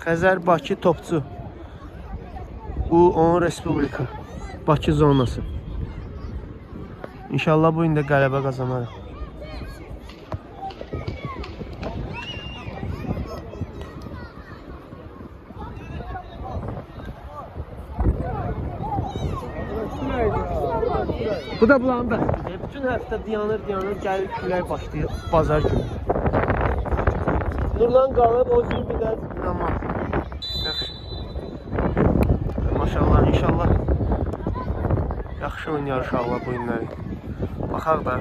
Xəzər Bakı topçu. U10 Respublika. Bakı zonası. İnşallah bu gün də qələbə qazanarıq. Bu da bulanın bəxtidir. Bütün həftə dayanır, gəlir külək başlayır bazar günü. Nurlan qalıb, o cür bir də inanmaz. Yaxşı. Maşallah, inşallah. Yaxşı oynayar uşaqlar bu günləri. Baxaq da.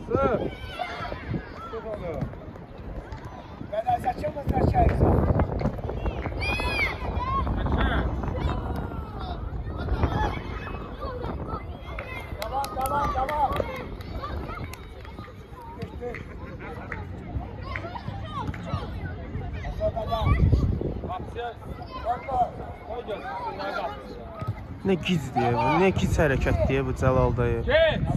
Sır. Когда зачем возвращается? Tamam. Ne giz diye bu, ne giz hərəkət diye bu Cəlal dayı.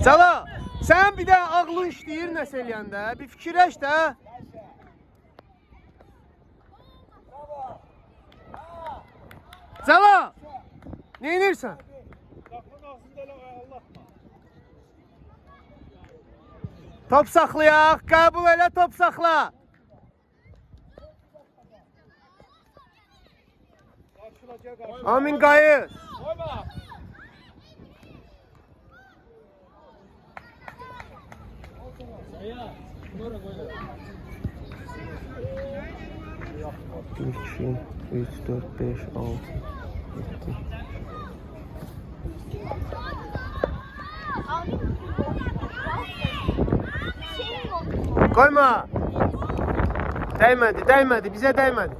Cəlal, sən bir də ağlın işləyir nəsə eləyəndə, bir fikirləş də. Cəlal, nə edirsən? Top saxlayaq, qəbul elə top saxla. Amin qayı. Bir, iki, üç, dört, beş, altı, yedi. Koyma. Değmedi, bize değmedi.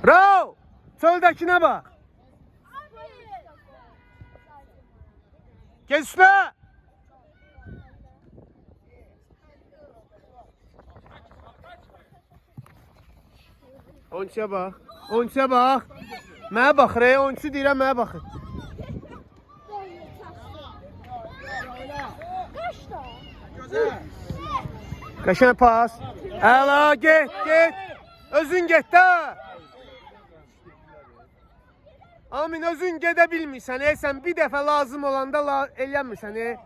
Bravo! Soldakine bak. Geç üstüne. Onçuya bak. Mənə baxır, onçu deyirəm, mənə baxır. Qəşəng pas. Əla, get. Özün get də. Amin, özün gedə bilmirsən, sən bir dəfə lazım olanda eləyənmirsən.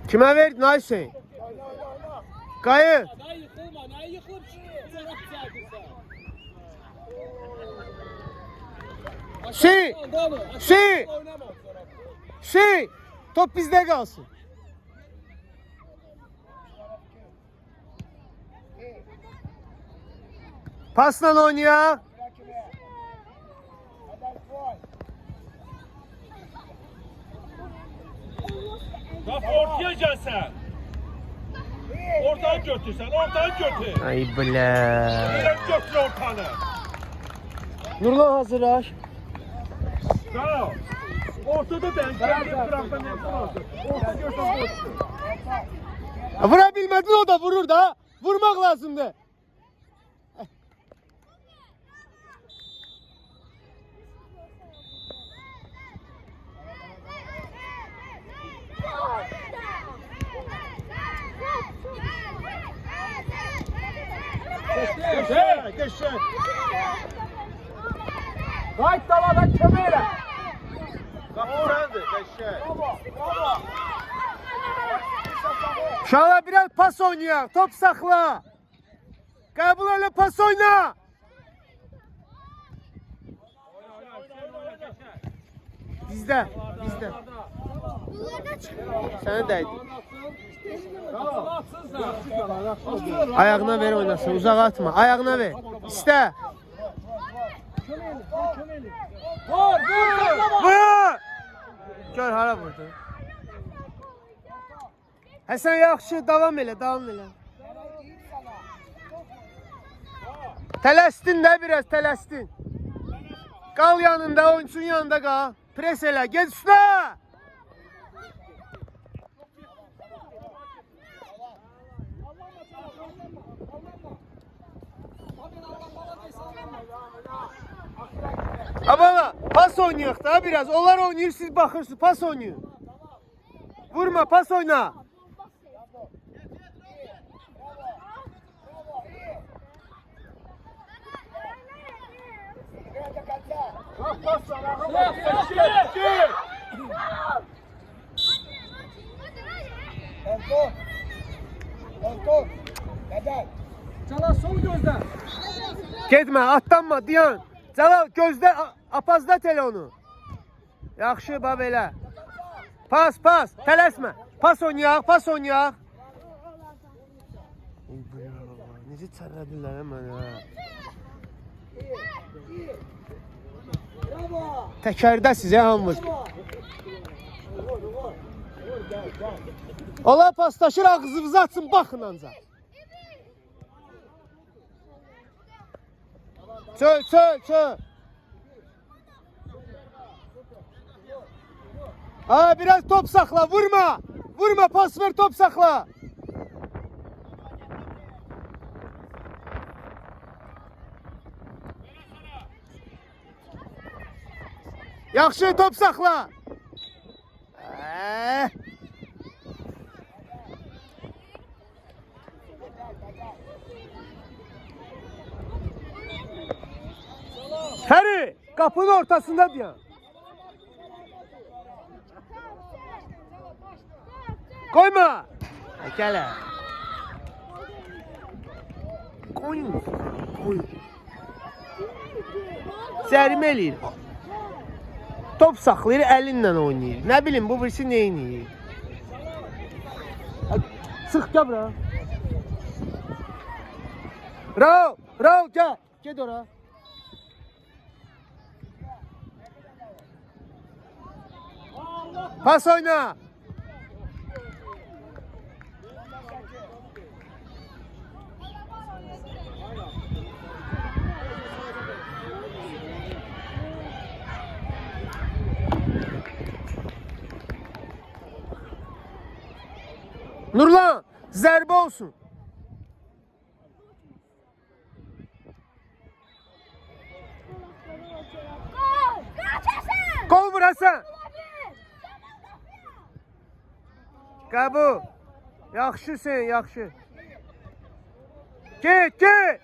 Kime verdin Ayşe? Kayı. Şey. Top bizde kalsın. Pasla oynuyor. Bak ortaya gel sen. Ortadan götür sen, Ay bile. Direkt götür ortanı. Nurlan hazırlaş. Tamam. Ortada denk geldi, bıraktan yakın olsun. Orta götür götür. Vurabilmedin, o da vurur da. Vurmak lazımdı. Geçti. Kayıt daladan kömeyle. Kapırandı, geçti. Uşaqlar biraz pas oynayaq, top saxla. Qəbul elə pas oyna. Bizdə. Sənə dəydi. Ayağına ver oynasın, uzağa atma. Ayağına ver. İstə. Vur! Gör hara vurdu. Həsən yaxşı, davam elə. Tələsdin də biraz, tələsdin. Qal yanında, oyunçunun yanında qal. Pres elə, get üstə. Abala, pas oynayaq da biraz. Onlar oynayır, siz baxırsınız. Pas oynayın. Vurma, pas oyna. Cala sol gözden. Getmə, atlanma, dayan. Cəlal, gözlə, apazda telefonu. Yaxşı, bax belə. Pas, pas, tələsmə. Pas oynayaq, pas oynayaq. Necə çərlədirlər mənə? Təkərdəsiz, hamımız. Ola paslaşır, ağzınızı açın, baxın ancaq. Çöl, çöl, çöl. Ha, biraz top sakla, vurma. Vurma, pas ver, top sakla. Yaxşı, top sakla. Feri, kapının ortasında diyor. Koyma. Gel. Koyun. Koyun. Zərimə eləyir. Top saxlayır, əlinlə oynayır. Nə bilim, bu birisi nə eyniyir? Sıx, gəl bura. Rao, Rao, gəl. Ged ora. Pas oyna. Nurlan, zərbə olsun. Gol vurasan. Qəbul. Yaxşı sen, yaxşı. Get, get.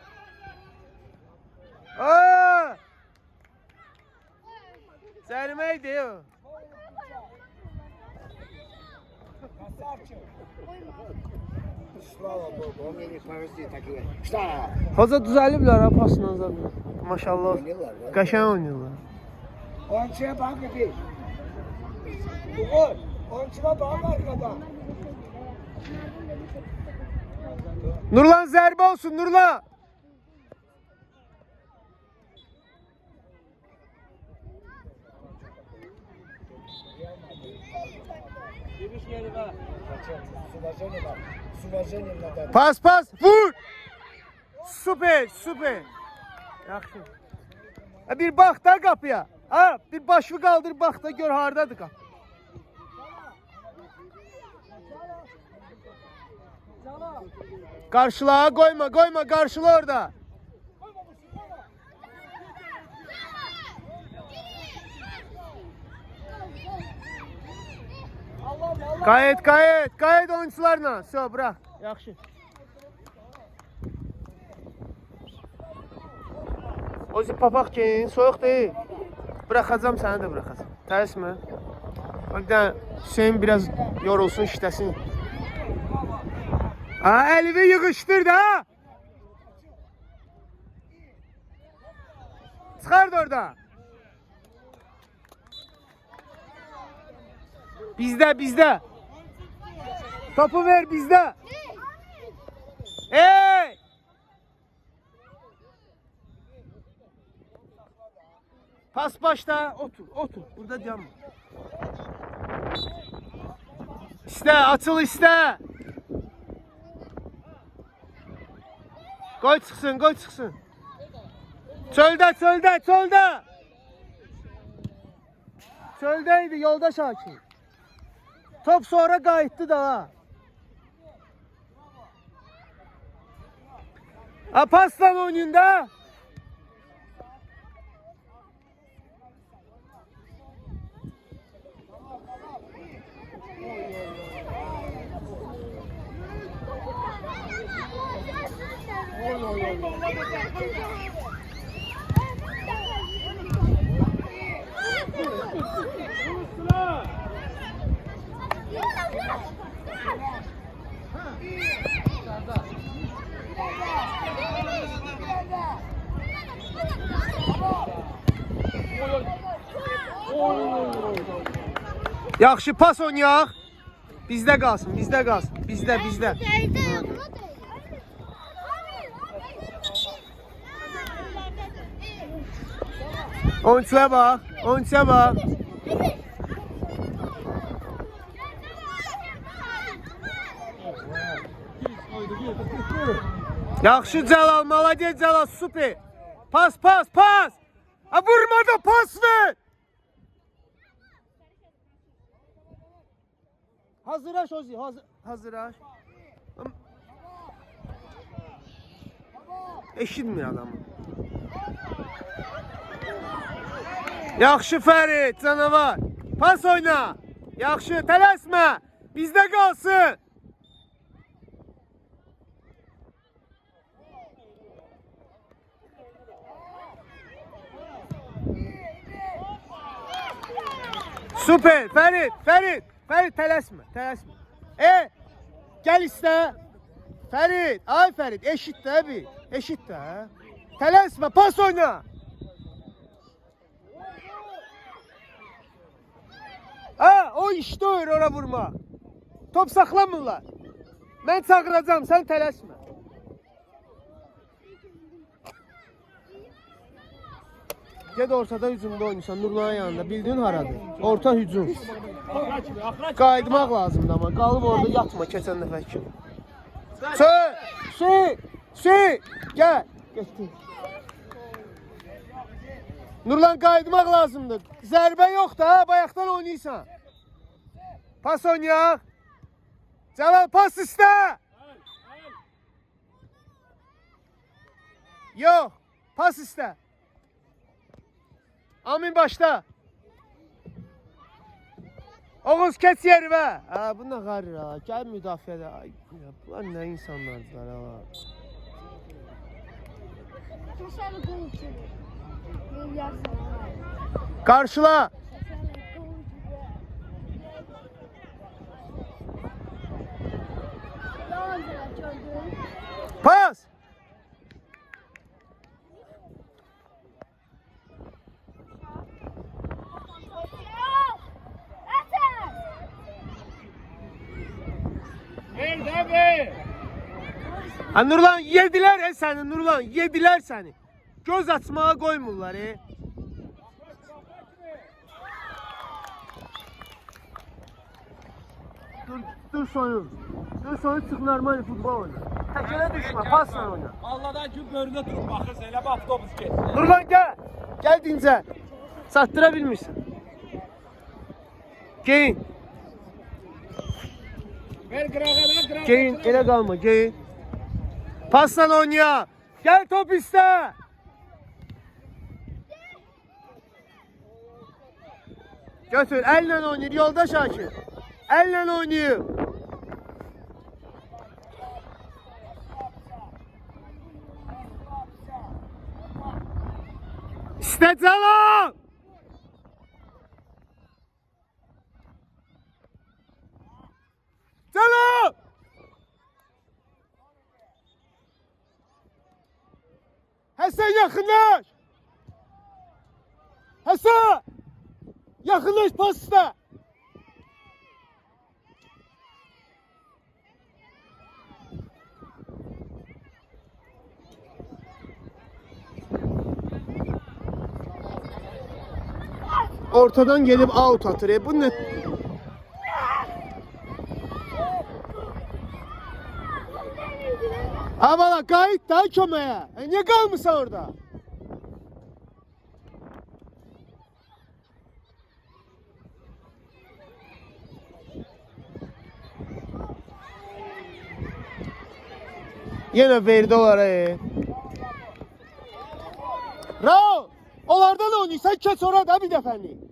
Zərməydi o. Слава Богу, он мне не паразит такие. Что? Hoca düzəliblər ha pasla zaten. Maşallah. Qəşəng oynayırlar. Onçuya bak bir. Uğur, onçuya bak arkadan. Nurlan zərbə olsun, Nurlan. Pas, pas, vur. Süper, süper. Yaxşı. Bir bax da qapıya. Ha, bir başını qaldır, bax da gör hardadır qapı. Qarşıla, koyma, koyma, qarşıla orada. Kayıt, kayıt, kayıt oyuncularla. Все, bırak. Yaxşı. Ozi papaq giyin, soyuq deyil. Bıraxacam, səni də bıraxacam. Təəssümə. Bak da Hüseyin biraz yorulsun, işləsin. Ha, elini yığışdır da. Çıxar da orada. Bizdə, bizdə. Topu ver bizdə. Hey! Pas başta, otur, otur. Burada cam. İste, açıl iste. Koy çıksın, koy çıksın. Çölde, çölde, çölde. Çöldeydi yoldaş Akif. Top sonra kayıttı da. Ha pasla oynayın da. Yaxşı pas oynayaq. Bizdə qalsın, bizdə qalsın. Bizdə. Oyunçuya bax, oyunçuya bax. Yaxşı Cəlal, malades Cəlal, super. Pas. Ha vurma da pas ver. Hazırlaş Ozi, hazırlaş. Eşitmir adamı. Yaxşı Fərid, canavar. Pas oyna. Yaxşı, tələsmə. Bizdə qalsın. Super, Fərid, tələsmə. Gəl istə. Fərid, ay Fərid, eşit də bir. Eşit də. Tələsmə, pas oyna. Ha, o işte ora vurma. Top saxlamırlar. Mən çağıracağım, sən tələsmə. Ged ortada hücumda oynayırsan, Nurlanın yanında. Bildiğin haradır? Orta hücum. Qayıtmaq lazımdır ama. Qalıb orada yatma keçən dəfə kimi. Şey. Gəl. Getdi. Nurlan qayıtmaq lazımdır. Zərbə yox da, bayaqdan oynayırsan. Pas oynayaq. Cəlal pas istə. Yox, pas istə. Amin başla. Oğuz keç yerime. Ha bu ne garır ha. Gel müdafiədə. Ay, bunlar ne insanlardılar ha. Karşıla. Pas. Ha Nurlan yediler seni Nurlan, yediler seni. Göz açmağa koymurlar Dur soyun. Dur soyun çık normal futbol oyna. Tekele düşme, pasla oyna. Allah'dan ki bölümde durup bakırsa elə bir avtobus geç. Nurlan gel. Gel dincə. Sattıra bilmirsən. Geyin. Ver qırağa. Geyin, elə qalma, geyin. Pasla oyna. Gel top iste. Götür, elle oynayır yolda Şakir. Elle oynayır. İşte Celal. Celal. Hasan yakınlaş. Hasan. Yakınlaş pasta. Ortadan gelip out atır. Bu ne? Ha bana kayıt da kömeğe. Niye kalmışsın orada? Yenə verdi onlara. Raul, onlardan oynayır. Sən keç orada bir dəfəlik.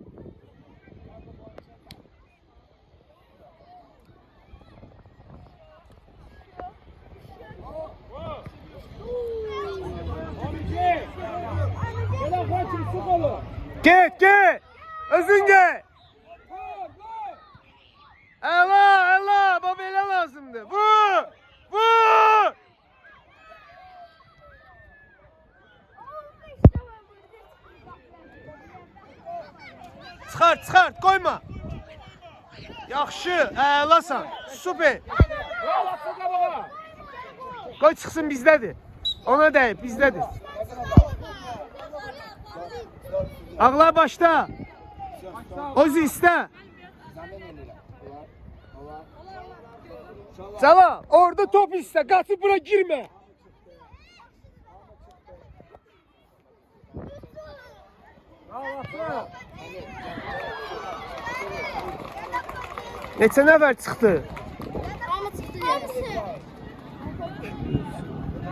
Get, get. Özün get. Əla, bu belə lazımdır. Vur, vur. Çıxart, koyma. Yaxşı, əlasan. Süper. Qoy çıxsın bizdədir. Ona deyib, bizdədir. Ağlar başda. Ozu istə. Cala, orada top istə. Qaçıb bura girmə. Neçə nəfər çıxdı? Hamı çıxdı yarısı.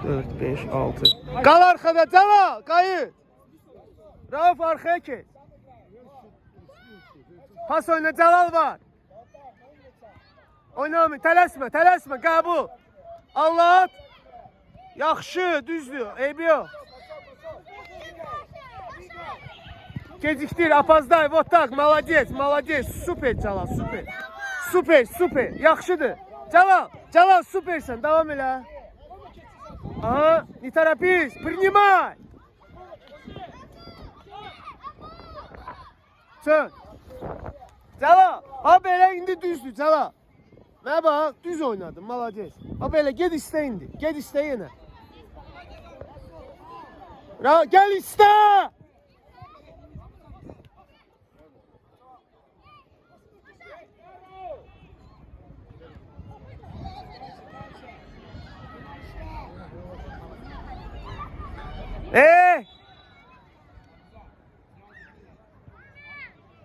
4, 5, 6. Qal arxada Cala, qayıt. Rauf arkaya kes. Pas oyna, Celal var. Oynamayın, tələsmə, qəbul. Allah at. Yaxşı, düzdür, eybi yox. Gecikdir, Apazday, вот так, молодец, super Celal, super, yaxşıdır. Celal, supersən, davam elə. Aha, не торопись, принимай. Çön. Cala, ha belə indi düzdür Cala. Mənə bax, düz oynadın, malades. Ha belə, ged istə indi, ged istə yenə. Gəl istə!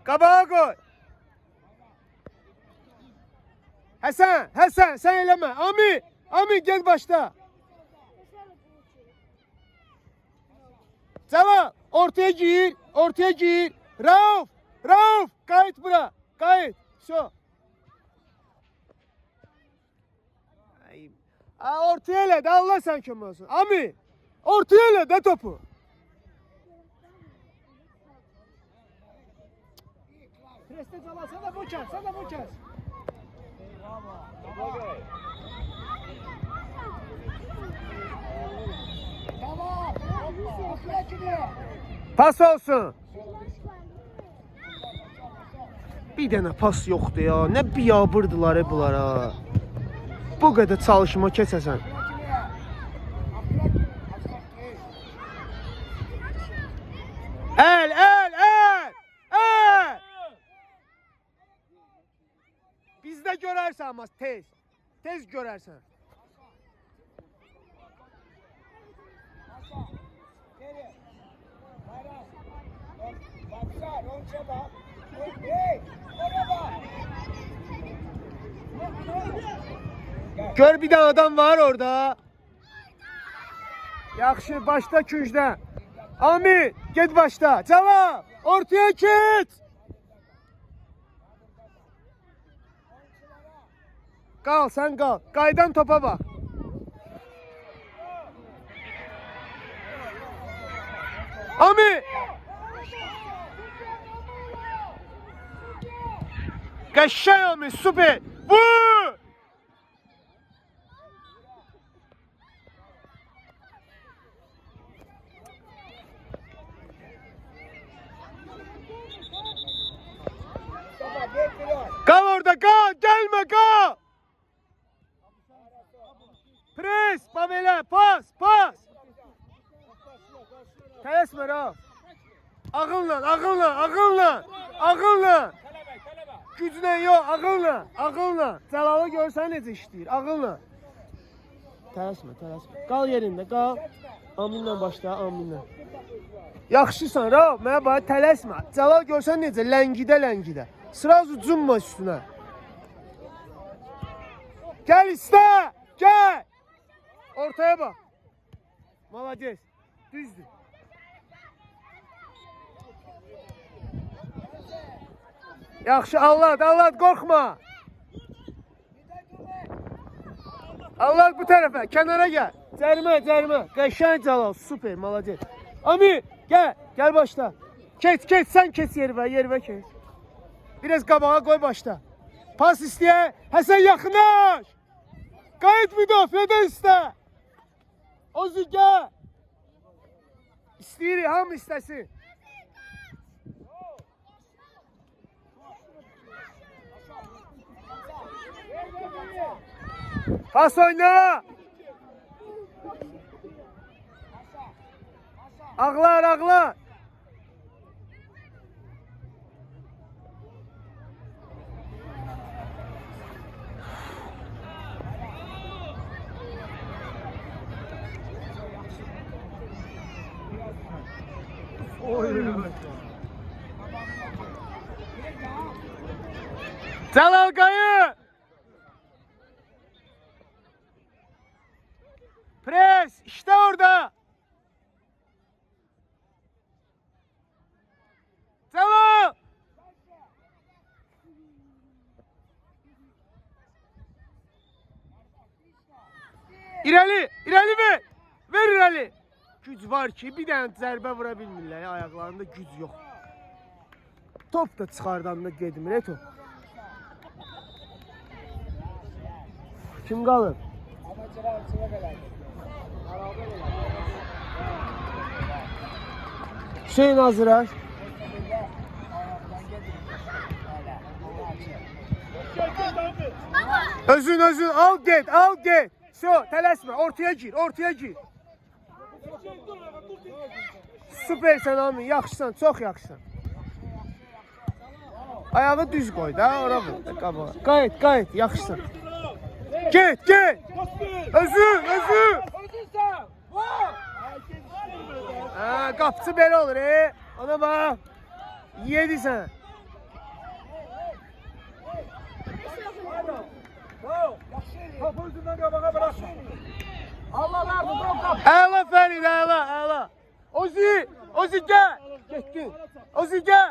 Qabağa qoy. Həsən, sən eləmə. Ami, gel başda. Cala, ortaya gir. Rauf, qayıt bura, qayıt. So. Ortaya elə də, Allah sən kömək olsun. Ami, ortaya elə də topu. Preste Cala, sen de bu kes. Tamam. Pas olsun. Bir dənə pas yoxdur ya. Nə biyabırdılar bunlara. Bu qədər çalışma keçəsən. Əl. Bizdə görərsən amma tez görərsən. Gör bir dənə adam var orada. Yaxşı, başda küncdə. Ami, get başda. Cala, ortaya git. Qal, sən qal. Qaydan topa bax. Ami! Qəşəng Ami, süper. Vur! Qal orada, qal, gəlmə, qal. Pres, babelə, pas. Tələsmə, Rauf. Ağınla. Güclə yox, ağınla. Cəlalı görsən necə işləyir, ağınla. Tələsmə. Qal yerində, qal. Aminlə başla, aminlə. Yaxşısan, Rauf, mənə bax, tələsmə. Cəlal görsən necə, ləngidə. Sırazu cumma üstünə. Gəl istə, gəl. Ortaya bak. Malades. Düzdür. Yaxşı, Allah qorxma. Allah bu tərəfə, kənara gəl. Cərimə. Qəşəng Cəlal, super, malades. Ami, gəl başla. Keç, sən keç yervə keç. Biraz qabağa qoy başla. Pas istəyə, Həsən yaxınlaş. Qayıt müdafiədən istə. Ozugə. İstəyirik, hamı istəsin. Pas oyna. Ağlar. Cəlal Qayı. Pres, işte orada. Cəlal. İrəli ver. Ver irəli. Güc var ki, bir dənə zərbə vura bilmirlər, ayaqlarında güc yox. Top da çıxardanda gedmir, top. Kim qalır? Hüseyin Azıraş. Özün, al get. Tələsmə, ortaya gir. Süpersən Amin, yaxşısan, çox yaxşısan. Ayağı düz qoy da, ora vur da qabağa. Qayıt, yaxşısan. Get. Özün. Qapıcı belə olur, ona bax. Yedisən. Topu üzündən qabağa bırakma. Allah verdi, qap. Əla Fərid, əla. Ozi gəl. Getdin. Ozi gəl.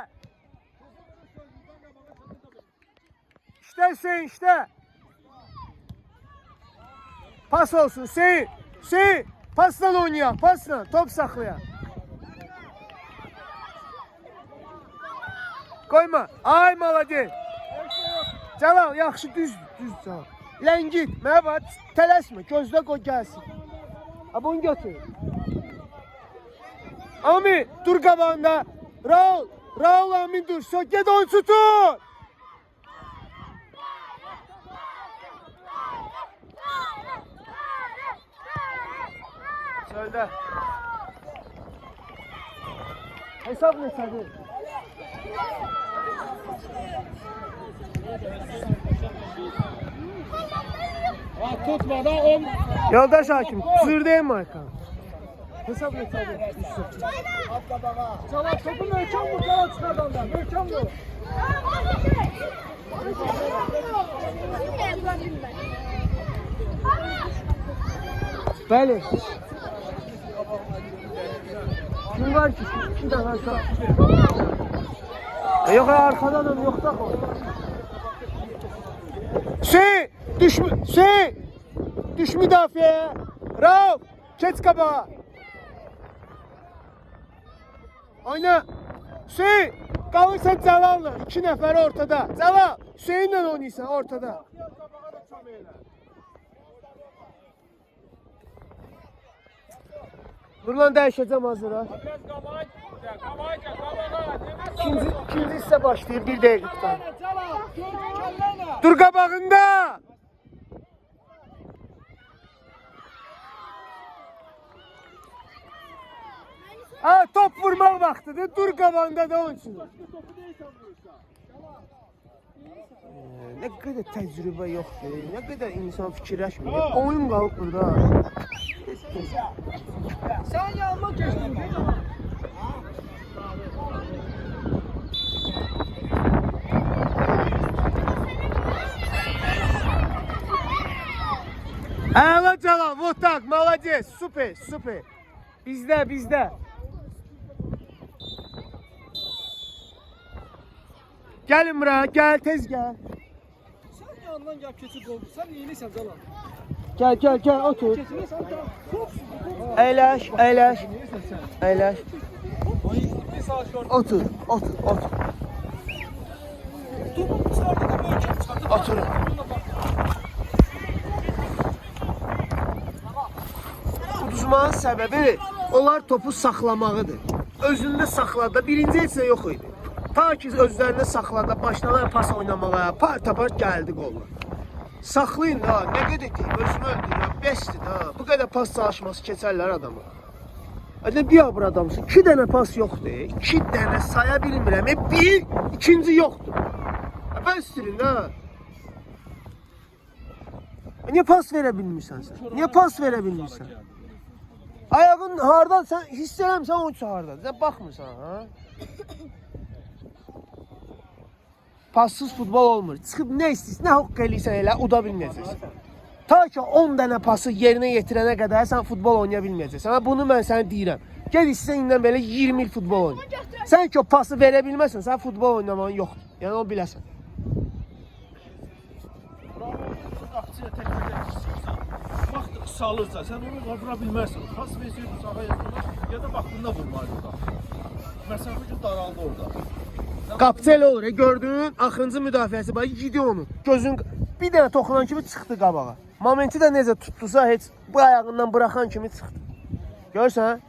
İşte. Pas olsun, Hüseyin. Pasla oynayaq, top saxlayaq. Qoyma. Ay malades. Cəlal, yaxşı düz Cəlal. Ləngit, mənə bax, tələsmə, gözlə qoy gəlsin. Bunu götür. Ami, dur qabağında. Raul Amin dur. Get oyun tutun. Söylə. Hesab neçədir? Tutmadan 10. Yoldaş hakim, zırdayım Markan. Hesap neçədir? At qabağa. Cəlal, topu möhkəm vur, Cəlal çıxardandan. Möhkəm vur. Bəli. Kim var ki? Bir dənə arka. Yox, arkadanım, yox da o. Düş müdafiəyə. Rauf, keç qabağa. Oyna. Hüseyin, qalırsan Cəlal'la. 2 nəfər ortada. Cəlal, Hüseyinlə oynayırsan ortada. Buradan dəyişəcəm hazıra. İkinci hissə başlayır 1 dəqiqədən. Dur qabağında. Ha, top vurmaq vaxtıdır. Dur qabağında da onun üçün. Nə qədər təcrübə yoxdur, nə qədər insan fikirləşmir. Oyun qalıb burada. Sen yanma geçtin değil mi? Əla Cəlal, вот так, молодец, super, super. Bizdə. Gəlin bura, gəl, tez gəl. Sen yandan gel keçi doldu. Sen neyiniysen Canan? Gəl, otur. Keçini sen tamam. Əyləş. Əyləş. Bir saat gördüm. Otur. Topu çıkardı da böyle çok çıkardı. Oturun. Uduzmanın səbəbi onlar topu saxlamağıdır. Özündə saxladı, birinci heç nə yox idi. Ta ki özlərində saxladı, başladılar pas oynamağa, part gəldi qollar. Saxlayın da, nə qədər deyim, özümü öldürürəm, besdir da. Bu qədər pas çalışması keçərlər adamı. Hadi bir abur adamsın, 2 dənə pas yoxdur, 2 dənə saya bilmirəm, bir, ikinci yoxdur. Bəstirin da. Niyə pas verə bilmirsən sən? Niyə pas verə bilmirsən? Ayağın hardan, sən hiss eləmirsən oyunçu hardan? Sən baxmırsan, ha? Passız futbol olmur. Çıxıb nə istəyirsən, nə haqq eləyirsən elə, uda bilməyəcəksən. Ta ki 10 dənə pası yerinə yetirənə qədər sən futbol oynaya bilməyəcəksən. Bunu mən sənə deyirəm. Gəl istəyirsən indən belə 20 il futbol oyna. Sən ki o pası verə bilməsən, sən futbol oynamağın yoxdur. Yəni onu biləsən. Qapıçıya təkrar vaxt qısalırsa, sən onu vura bilmərsən. Pas versən sağa ya da vaxtında vurmalıdır. Məsafə daraldı orada. Qapıcı elə olur, gördün, axırıncı müdafiəsi var, yedi onu. Gözün bir dənə toxunan kimi çıxdı qabağa. Momenti də necə tutdusa heç bu ayağından buraxan kimi çıxdı. Görürsən?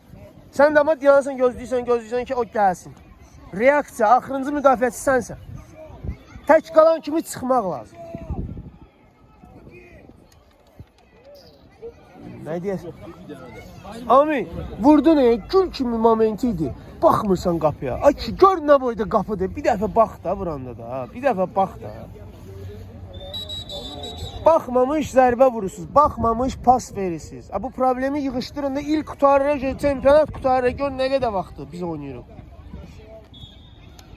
Sən də amma dayanırsan, gözləyirsən ki o gəlsin. Reaksiya, axırıncı müdafiəçi sənsən. Tək qalan kimi çıxmaq lazım. Nə deyəsən? Ami, vurdun gül kimi momenti idi. Baxmırsan qapıya. Ay ki, gör nə boyda qapıdır. Bir dəfə bax da vuranda da. Bir dəfə bax da. Baxmamış zərbə vurursunuz. Baxmamış pas verirsiniz. Bu problemi yığışdırın da ilk qutarına, çempionat qutarına gör nə qədər vaxtdır biz oynayırıq.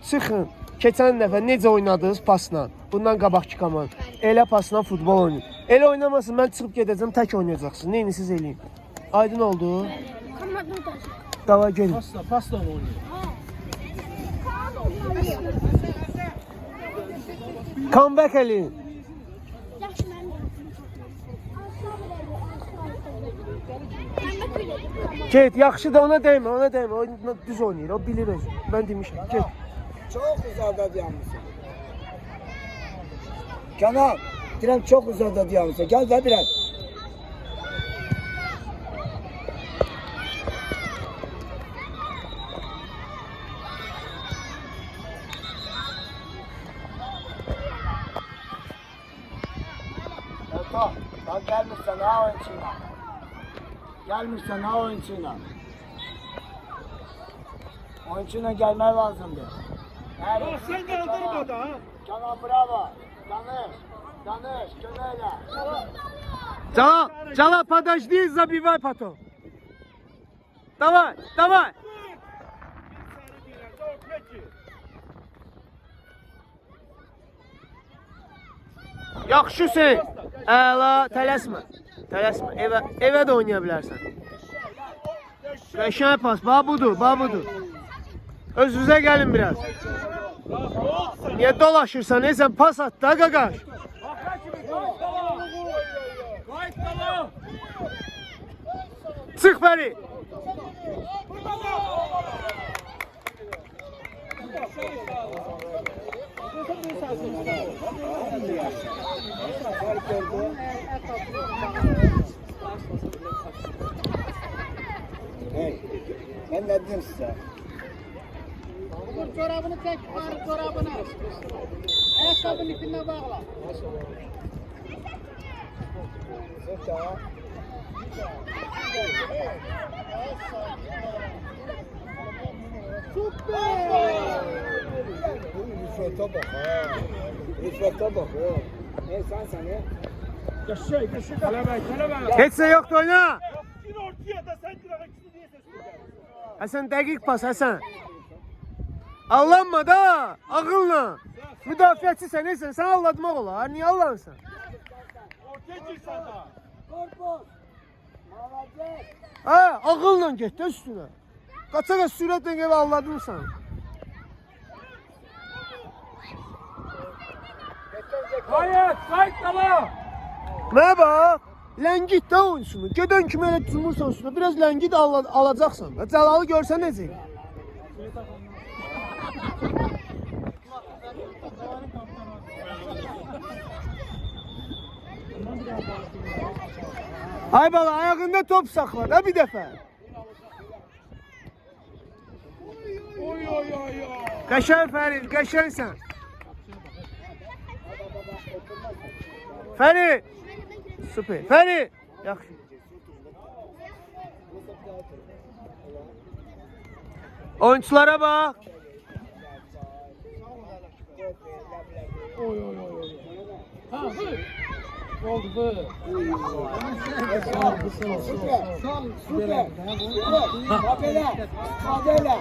Çıxın. Keçən dəfə necə oynadınız pasla? Bundan qabaqki komand. Elə pasla futbol oynayın. Elə oynamasın, mən çıxıb gedəcəm, tək oynayacaqsınız. Neyini siz eləyin? Aydın oldu? Dava gelin. Pasla oynayır. Comeback eləyin. Get, yaxşı da ona dəymə, O düz oynayır, o bilir özü. Mən demişəm, get. Çok uzakta diyormuşsun. Kenan, direkt çok uzakta diyormuşsun. Gel de biraz. Erto, bak gelmişsen ha oyuncuyla. Gelmişsen ha oyuncuyla. Oyuncuyla gelmen lazımdı. Ya sen kaldırma da ha. Kenan bravo. Danış, kömeyle. Cala, подожди, забивай потом. Давай. Yaxşısan. Əla, tələsmə. Evə də oynaya bilərsən. Qəşəng pas, babudur. Özünüzə gəlin biraz. Niyə dolaşırsan? Sən pas at da qaqaş. Çıx bəri. Hey, ben ne dedim size? Çorabını tek, çorabını. Ayakkabının ipine bağla. Rüfete bak ha. Rüfete bak ha. Ne sen ya? Qəşəng. Tələbə. Heç nə yoxdur, oyna. Gir ortaya da sən qırağa ikisi deyə səsləyirsən. Həsən dəqiq pas, Həsən. Allanma da, ağılla. Müdafiəçisən, sən allatmaq olar. Niyə allanırsan? Ortaya gir sən də. Korkma. Malacak. Ha, ağılla get də üstünə. Qaça sürətlə evi alladın sən. Hayır, kayıt dala. Mənə bax, ləngit də oyunsunu. Gedən kimi elə cumursan üstünə, biraz ləngit alacaqsan. Cəlalı görsən necə? Ay bala, ayağında top saxla da bir dəfə. Qəşəng Fərid, qəşəngsən. Fərid. Süper. Fərid. Yaxşı. Oyunculara bax. Oldu bu. Süper. Kabele. Kabele.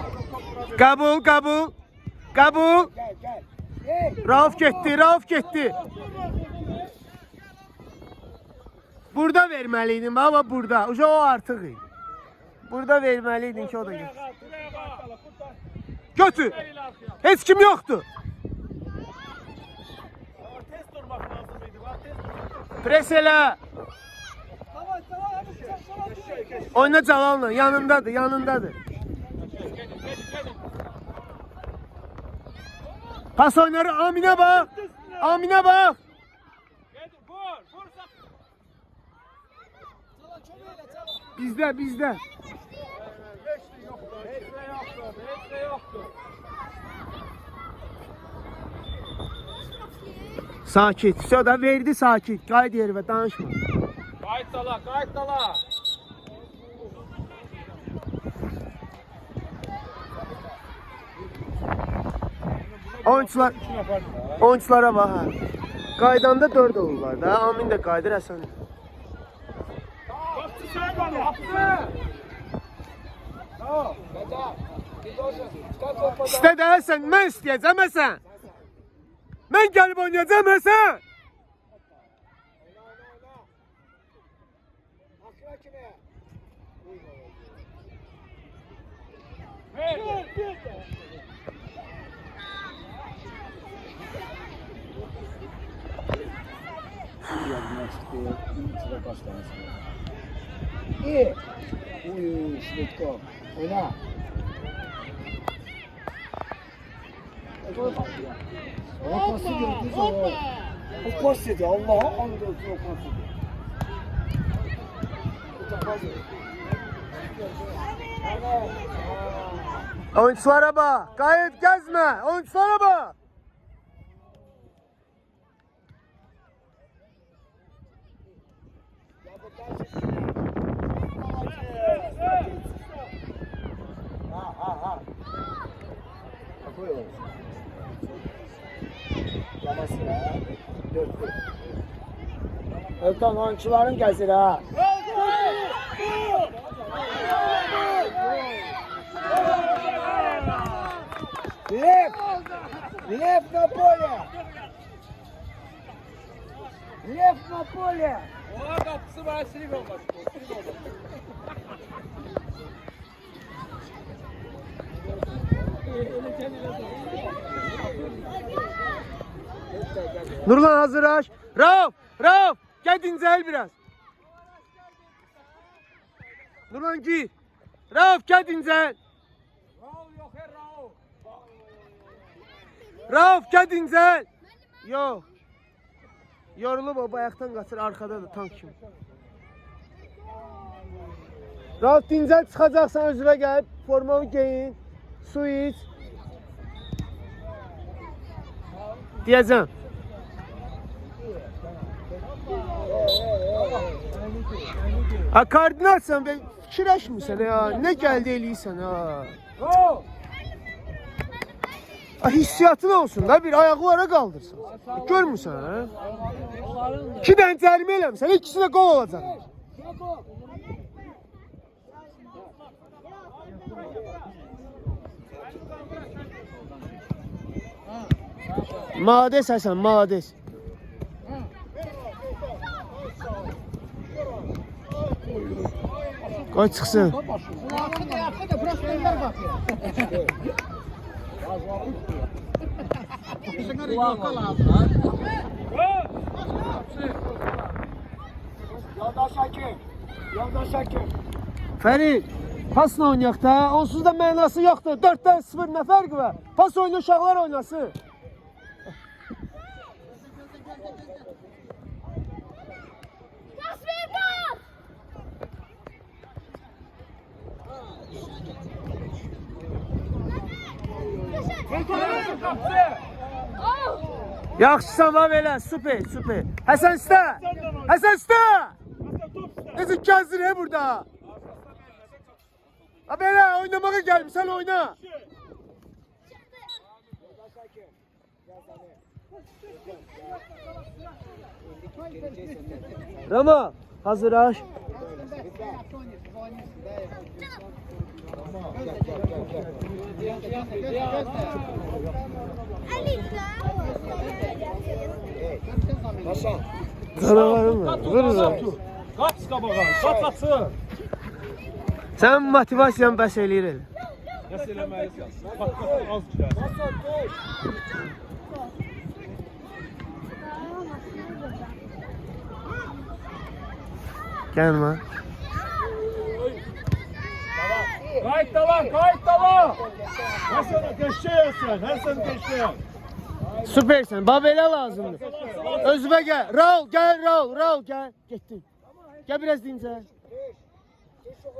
Qəbul, qəbul. Qəbul. Gel gel. Hey. Rauf getdi, Rauf getdi. Burada verməliydin baba, burada. Uca o artıq idi. Burada verməliydin ki o da getdi. Götür. Heç kim yoxdur. Tez durmak lazımydı. Pres elə. Oyna Calal'la, yanındadır, yanındadır. Pas oynarı, Amin'e bak. Amin'e bak. Bizde, bizde. Sakit. Все da verdi sakit. Qayıt yerə danışma. Kayıt dala, kayıt dala. Oyunculara bax. Qaydanda 4 olurlar da. Amin də qayıdır Həsən. İstə də Həsən, mən istəyəcəm Həsən. Mən gəlib oynayacağım Həsən. İyi. Uy, Şvetko. Oyna. O pası gördünüz o. O pas yedi. Allah'a andolsun o pas yedi. Oyunculara bax. Qayıt gəzmə. Oyunculara bax. Ölkan oyuncuların gəzir ha. Lev na polе! Lev na polе! Ona kapısı var, silik olmaz. Nurlan hazırlaş. Rauf, Rauf. Gel dincəl biraz. Nurlan gir. Rauf gel dincəl. Rauf gel dincəl. Yox. Yorulub o bayaqdan qaçır, arxadadır tank kimi. Rauf dincəl, çıxacaqsan özünə gəlib, formanı geyin, su iç. Deyəcəm. Ha koordinatsan ben fikirləşmirsən ya. Nə gəldi eləyirsən ha. Ha hissiyatın olsun da bir ayaqlara qaldırsın. Görmürsən ha? 2 dənə cərimə eləmirsən, ikisine gol olacaq. Malades Həsən, malades. Qoy çıxsın. Yaxşı da burası gönder bakıyor. Başına yoka lazım. Yoldaş Hakim. Yoldaş Hakim. Fərid, pasla oynayaq da. Onsuz da mənası yoxdur. 4-dən 0 nə fərqi var? Pas oyunu uşaqlar oynasın. Tasvir pas. Yaxşısan va belə, super, super. Həsən üstə! Həsən üstə! Necə gəzdir burada? Ha belə oynamağa gəlmişsən, oyna. Rama, hazırlaş. Hasan. Canavarım var. Vurur. Kaç qabağa, kaç atı. Sən motivasiyan bəs eləyir elə. Nəsə eləməlisən. Bax, az güzel. Hasan dur. Gəlmə. Qayıt dala. Hasan qəşəyəsən, Hasan qəşəyən. Süpersən. Bax belə lazımdır. Özümə gəl. Raul, gəl Raul, gəl. Getdin. Gəl biraz dincəl.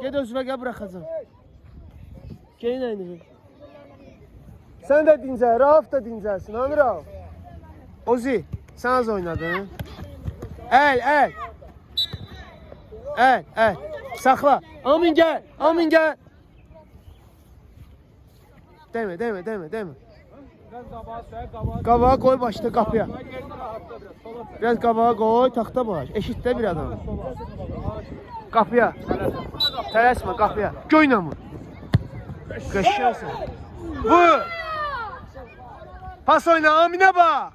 Ged özümə gəl buraxacağam. Geyin əyni. Sən də dincəl, Rauf da dincəlsin. Hanı Rauf? Ozi, sən az oynadın. Əl. Saxla. Amin gəl. Demə. Qabağa qoy başda qapıya. Biraz qabağa qoy, taxta baş. Eşitdə bir adam. Qapıya. Tələsmə qapıya. Göynəmə. Qəşərsən. Vur. Pas oyna, Aminə bax.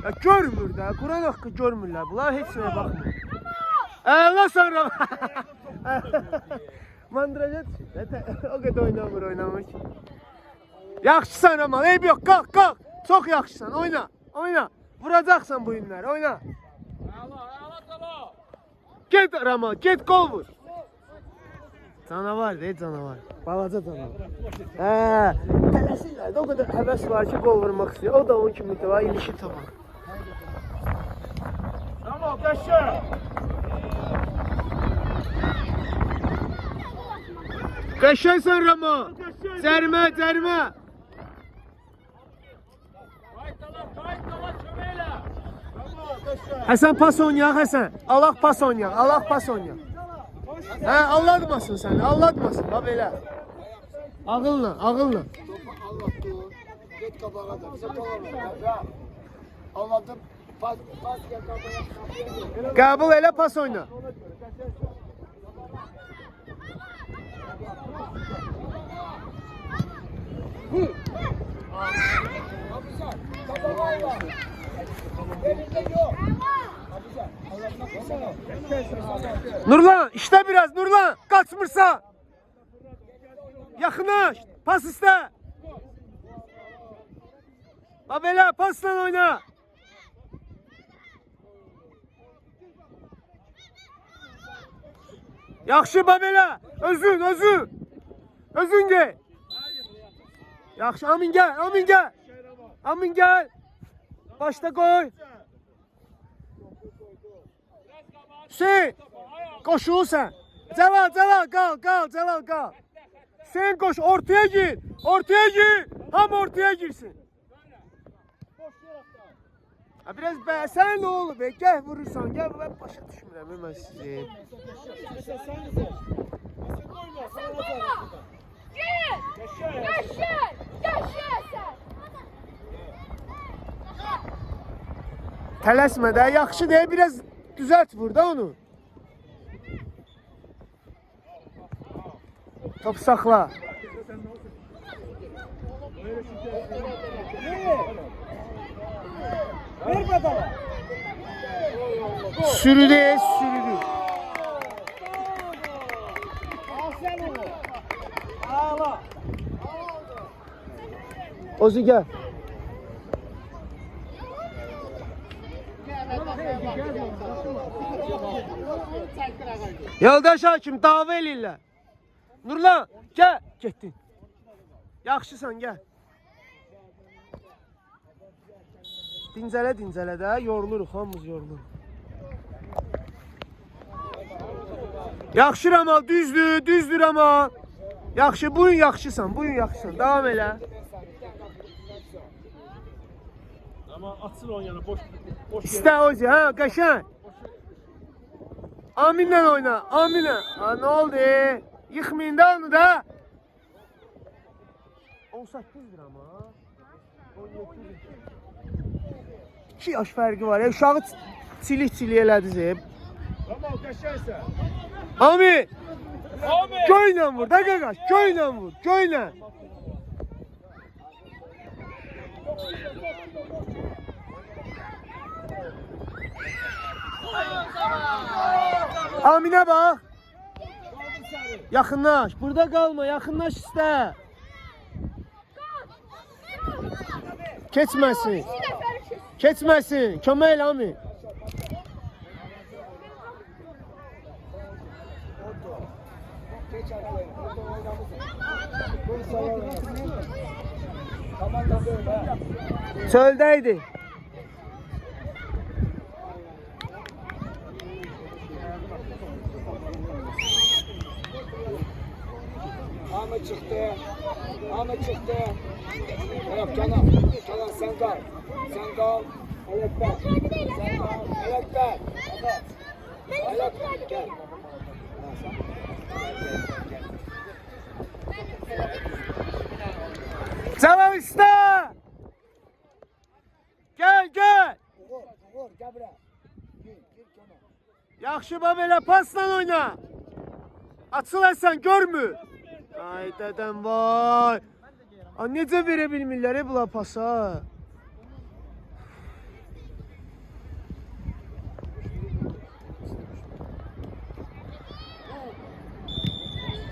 Ya görmür də, Quran haqqı görmürlər. Bunlar heç nəyə baxmır. Allah sonra. Mandraja düşür. O qədər oynamır ki. Yaxşısan Ramal, eyb yox, qalx. Çox yaxşısan, oyna. Vuracaqsan bu günləri, oyna. Get Ramal, get qol vur. Canavar, canavar. Balaca canavar. Tələsirlər də o qədər həvəs var ki, qol vurmaq istəyir. O da onun kimi də var, ilişib tapar. Tamam, qəşəng. Qəşəngsən Ramal. Cərimə. Qayıt dala, köməklə. Tamam, qəşəng. Həsən pas oynayaq, Həsən. Allah pas oynayaq. Hə, allatmasın səni, bax belə. Ağılla. Allah dur. Get kabağa da. Bize kabağa. Anladım. Pas gel kabağa. Qəbul elə pas oyna. Abuzar. Kabağa var. Elinde yok. Abuzar. Allah'ına pasana. Nurlan, işlə biraz, Nurlan. Qaçmırsan. Yaxınlaş, pas istə. Bax belə, pasla oyna. Yaxşı, bax belə. Özün gel. Yaxşı, Amin gəl. Başda qoy. Hüseyin, qoşul sən. Cəlal, qal. Sen koş, ortaya gir. Ham ortaya girsin. Ha, biraz bəsən nə olur be? Gəl vurursan, gəl. Ben başa düşmürəm mən sizi. Yaşa. Tələsmə də, yaxşı deyə biraz düzelt burada onu. Top saxla. Ver bedava. Sürüdü. Ozu gel. Yoldaş hakim dava eləyirlər. Nurlan gel. Getdin. Yaxşısan gel. Dincələ də yoruluruq, hamımız yoruluruq. Yaxşı Ramal, düzdür Ramal. Yaxşı, bugün yaxşısan. Davam elə. Ama açıl on yana boş İstə Ozi, ha, qəşəng. Aminlə oyna, Aminlə. Ha, nə oldu? Yıxmayın da onu da. 18'dir ama. 17'dir. 2 yaş fərqi var. Uşağı çilik elədiniz. Tamam qəşəngsən. Ami! Abi! Göylə vur da qaqaş, göylə vur, göylə. Aminə bax. Yaxınlaş, burada qalma, yaxınlaş istə. Keçməsin. Keçməsin, kömək elə Ami. Çöldəydi. Ahmet çıktı. Evet Kenan sen kal. Evet ben. Evet ben. Evet gel. Celal istə. Gel. Vur gel buraya. Gir Kenan. Yaxşı bax belə pasla oyna. Açıl Həsən görmür. Ay dədəm vay. Necə verə bilmirlər bunlar pasa?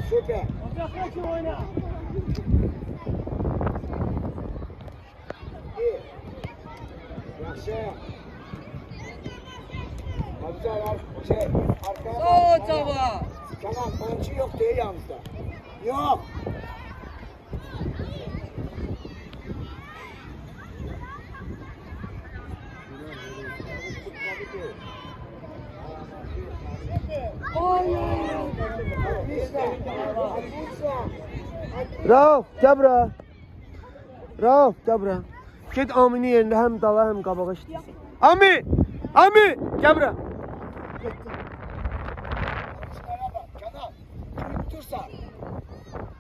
Süper. Yaxşı. Güzel arkaya. Kenan oyuncu yok değil yanımızda. Yok. Rauf, gəl bura. Get Aminin yerində həm dala, həm qabağa işləyirsən. Ami, gəl bura.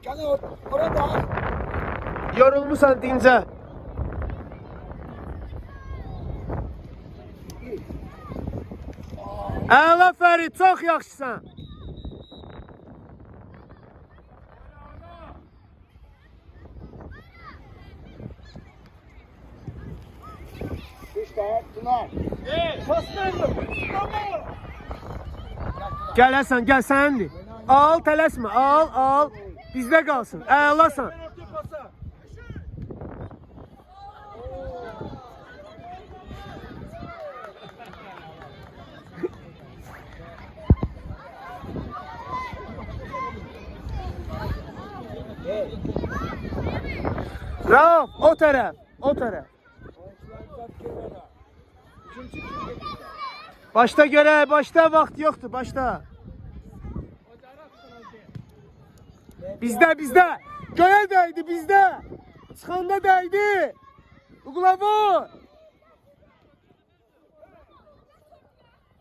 Kenan orada. Yorulmusan dincə. Əla Fərid, çox yaxşısan. İşte Tuna. Gəl Həsən, gəl səndir. Al, tələsmə, al. Bizdə qalsın, əlasan. Rauf, o tərəf. Başda görək, başda vaxt yoxdur, başda. Bizdə. Göyə dəydi, bizdə. Çıxanda dəydi. Uğula vur.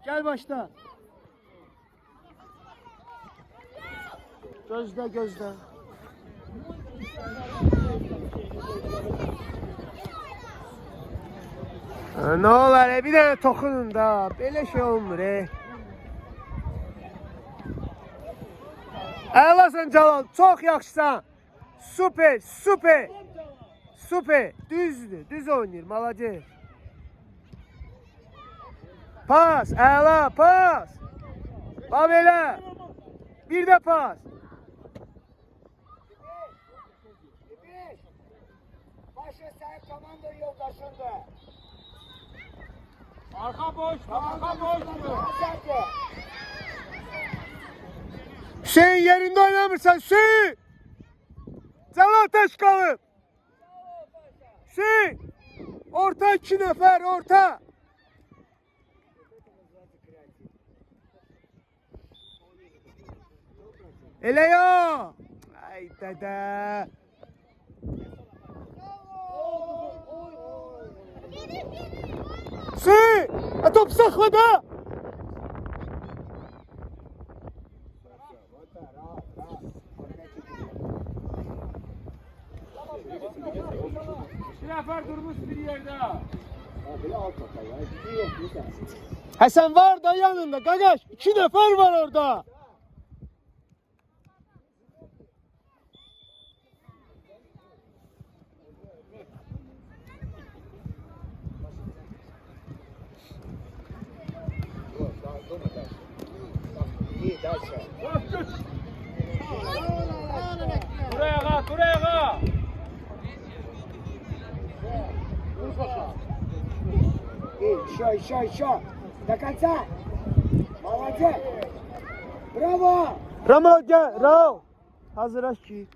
Gəl başda. Gözlə. Nə olar, bir dənə toxunun da. Belə şey olmur, Əlasan Cəlal, çox yaxşısan. Super. Düz oynayır, malacaq. Pas, əla, pas. Bax belə. Bir də pas. Başı. Komanda yoldaşında. Arka boş, arka boş. Hüseyin yerinde oynamırsan Hüseyin. Celal tez kalır. Hüseyin. Orta 2 nefer orta. Elə ya. Ay dede. Hüseyin. Top sakla da. Bir nefer durmuş bir yerde. Hasan var da yanında kardeş. 2 nefer var orada. Buraya kal. Еще. До конца. Молодец. Браво. Ramo gel. Rao. Hazırlaş ki.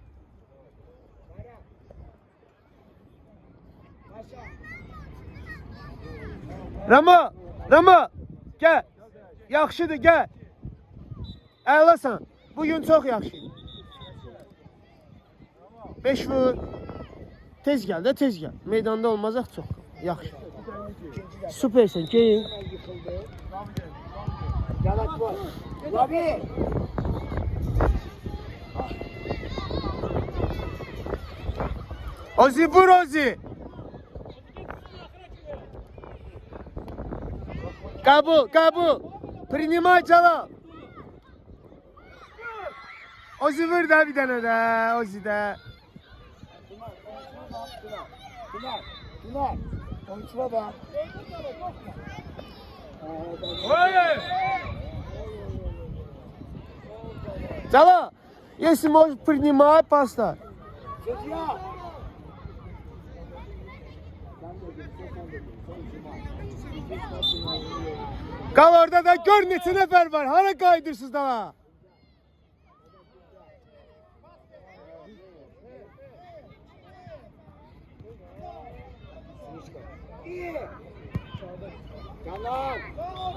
Ramo. Gel. Yaxşıdır gel. Əlasan. Bugün çok yaxşı. 5 vur. Tez gel de tez gel. Meydanda olmazaq çok. Yaxşı. Süpersin. Keyin. Yalat var. Abi. Ozi vur Ozi. Kabul. Принимай Celal. Ozi vur da bir tane de. Ozi de. Tuna. Oyuncuya bak. Celal. Если можешь принимать, поставь. Судья. Kal orada da gör neçə nəfər var. Hara qaydırsınız daha? İyi. Canan.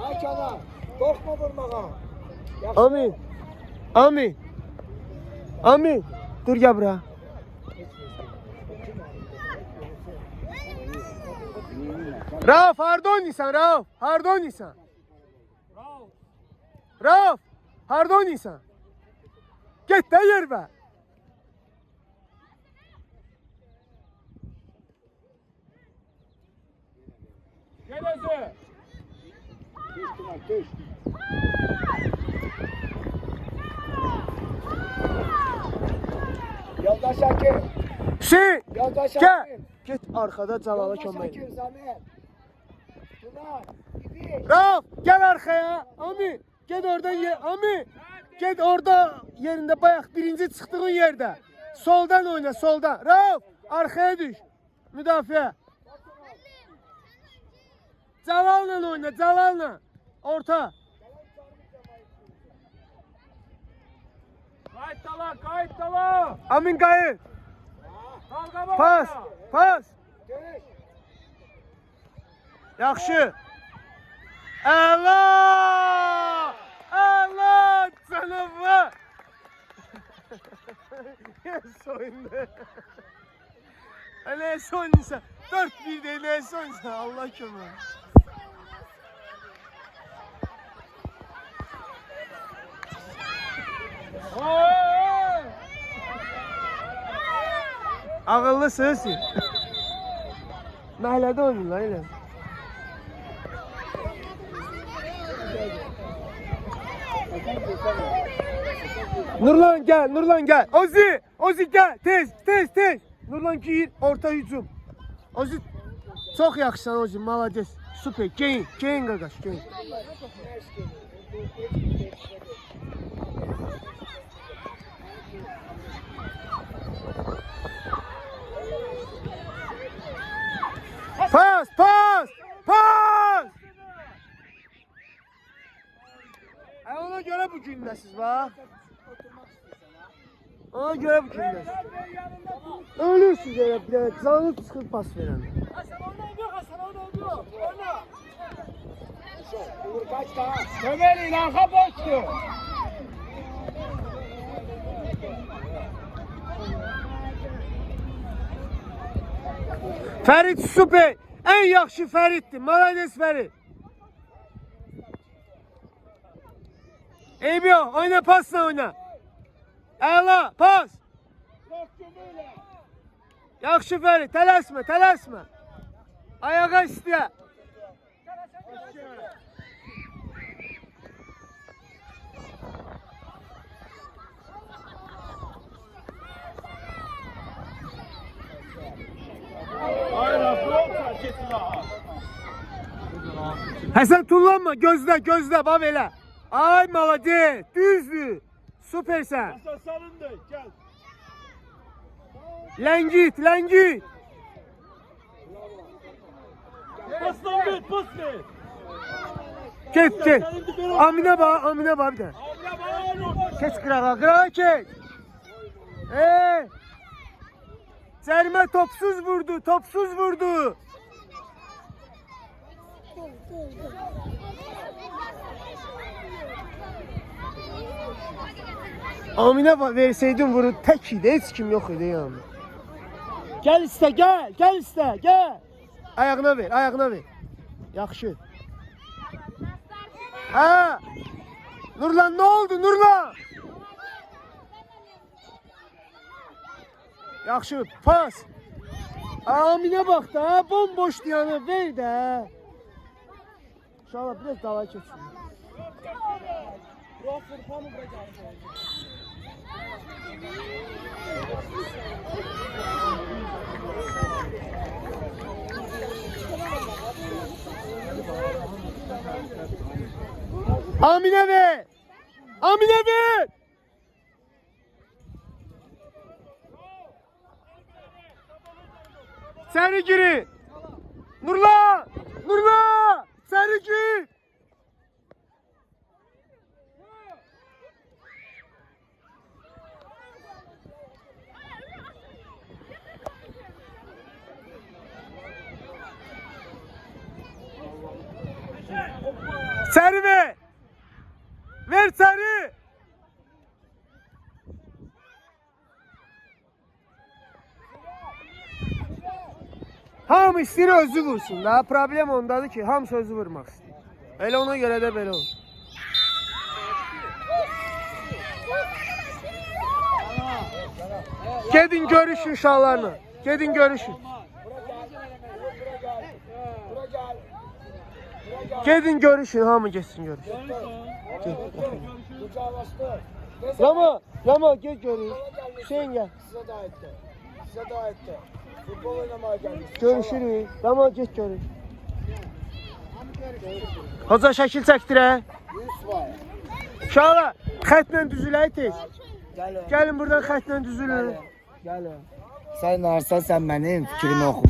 Ha Canan. Korkma vurmağa. Amin. Dur gel bura. Rauf, harda oynayırsan Rauf? Harda oynayırsan? Rauf, harda oynayırsan? Get de yer be. Gel Özü. Düş. Yoldaş Hakim. Hüseyin, Yoldaş gel. Hakim. Git arkada Celal'a Yoldaş kömək. Hakim Zamer. Tuna. İbi. Rauf, gel arkaya. Amin. Get oradan yer. Amin. Get orada yerinde bayaq birinci çıxdığın yerde. Soldan oyna, soldan. Rauf, arkaya düş. Müdafiə. Celal'la oyna, Celal'la. Orta. Kayıt dala. Amin qayıt. Dalga bak. Pas. Düş. Yaxşı. Əla! Canavar! Yes oyunda. Nə oynayırsan? 4-1 deyil, nə oynayırsan? Allah kömək. Ağıllısınız siz. Məhəllədə oynayırlar elə. Nurlan gel. Ozi gel. Tez. Nurlan gir, orta hücum. Ozi çok yaxşısan Ozi, malades. Süper. Keyin qardaş, keyin. Pas, pas, pas. Ona göre bu gündəsiz bax. Ona göre bu gündəsiz. Ölürsünüz elə bir dənə canlı çıxıb pas verəndə. Uğur kaç daha? Ömer'in arka boştu. Fərid süper. En yaxşı Fəriddir. Malades Fərid. Eybi yox. Oyna pasla oyna. Əla pas. Yaxşı Fərid. Tələsmə, tələsmə. Ayağa istə. Hayır, yoksa kesin ha. Həsən tullanma. Gözlə, gözlə. Bax elə. Ay malades. Düzdür. Süpersən. Hasan salındı, gel. Ləngit, ləngit. Paslan ver, pas ver. Get, get. Aminə bax, Aminə bax bir dənə. Abla bağır. Keç qırağa, qırağa keç. Cərimə topsuz vurdu, topsuz vurdu. Aminə versəydin vurur, tək idi, heç kim yox idi yanında. Gəl istə, gəl, gəl istə, gəl. Ayağına ver, ayağına ver. Yaxşı. Hə. Nurlan, nə oldu Nurlan? Yaxşı, pas. Aminə bax da, bomboş diyanı ver də. İnşallah biraz dala keçsin. Aminə ver. Aminə ver. Səni girin. Nurla! Nurla! Səni gir. Səni ver. Ver səni. Hamı istəyir özü vursun da. Problem ondadır ki, hamısı özü vurmaq istəyir. Elə ona görə də belə olur. Gedin görüşün uşaqlarla. Gedin görüşün. Gedin görüşün, hamı geçsin görüşün. Rama, Rama gel görüş. Hüseyin gel. Size de etti. Size de etti. Futbol oynamaya geldik. Görüşürüz. Rama get görüş. Hoca şəkil çəkdirə. Yunus var. Uşaqlar, xətlə düzülək tez. Gelin. Gəlin buradan xətlə düzülün. Gelin. Sen varsa sen benim fikrimi okumuşsun.